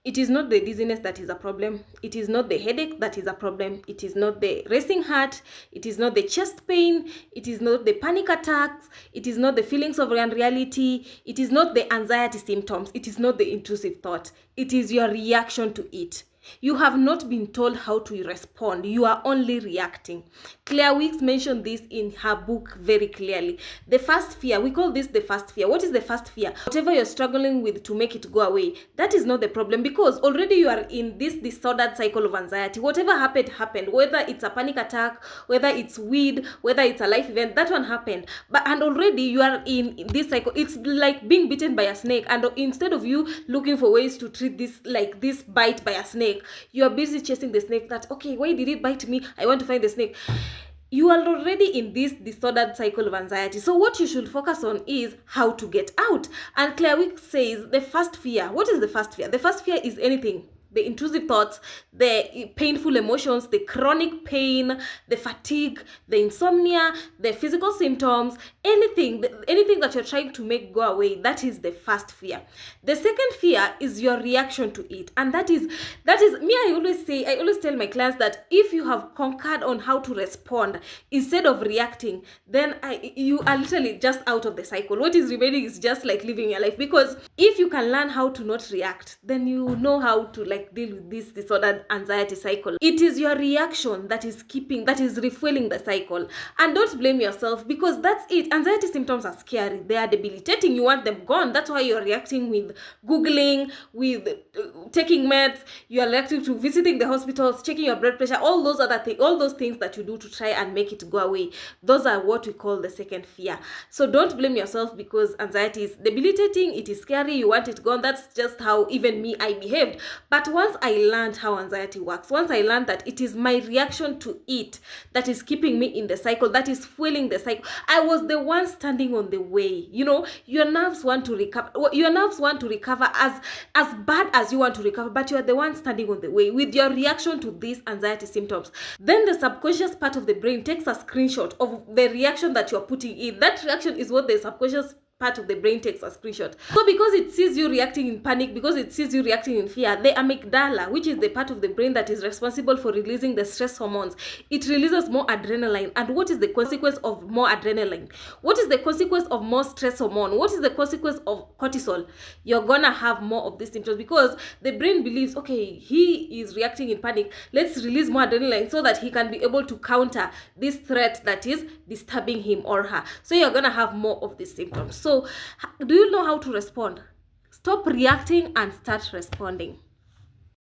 It is not the dizziness that is a problem. It is not the headache that is a problem. It is not the racing heart. It is not the chest pain. It is not the panic attacks. It is not the feelings of unreality. It is not the anxiety symptoms. It is not the intrusive thought. It is your reaction to it. You have not been told how to respond. You are only reacting. Claire Weeks mentioned this in her book very clearly. The first fear, we call this the first fear. What is the first fear? Whatever you're struggling with to make it go away, that is not the problem, because already you are in this disordered cycle of anxiety. Whatever happened, happened. Whether it's a panic attack, whether it's weed, whether it's a life event, that one happened. And already you are in this cycle. It's like being bitten by a snake, and instead of you looking for ways to treat this, like this bite by a snake, you are busy chasing the snake. That, okay, why did it bite me? I want to find the snake. You are already in this disordered cycle of anxiety. So what you should focus on is how to get out. And Claire Wick says the first fear. What is the first fear? The first fear is anything. The intrusive thoughts, the painful emotions, the chronic pain, the fatigue, the insomnia, the physical symptoms, anything that you're trying to make go away, that is the first fear. The second fear is your reaction to it. And that is me. I always tell my clients that if you have conquered on how to respond instead of reacting, then you are literally just out of the cycle. What is remaining is just like living your life. Because if you can learn how to not react, then you know how to deal with this disordered anxiety cycle. It is your reaction that is refueling the cycle. And don't blame yourself, because that's it. Anxiety symptoms are scary. They are debilitating. You want them gone. That's why you're reacting with Googling, with taking meds. You are reacting to visiting the hospitals, checking your blood pressure, all those things that you do to try and make it go away. Those are what we call the second fear. So don't blame yourself, because anxiety is debilitating. It is scary. You want it gone. That's just how even I behaved. But once I learned how anxiety works, once I learned that it is my reaction to it that is keeping me in the cycle, that is fueling the cycle. I was the one standing on the way. Your nerves want to recover. Your nerves want to recover as bad as you want to recover, but you are the one standing on the way with your reaction to these anxiety symptoms. Then the subconscious part of the brain takes a screenshot of the reaction that you're putting in. That reaction is what the subconscious part of the brain takes a screenshot. So because it sees you reacting in panic, because it sees you reacting in fear, the amygdala, which is the part of the brain that is responsible for releasing the stress hormones, it releases more adrenaline. And what is the consequence of more adrenaline? What is the consequence of more stress hormone? What is the consequence of cortisol? You're gonna have more of these symptoms, because the brain believes, okay, he is reacting in panic, let's release more adrenaline so that he can be able to counter this threat that is disturbing him or her. So you're gonna have more of these symptoms. So do you know how to respond? Stop reacting and start responding.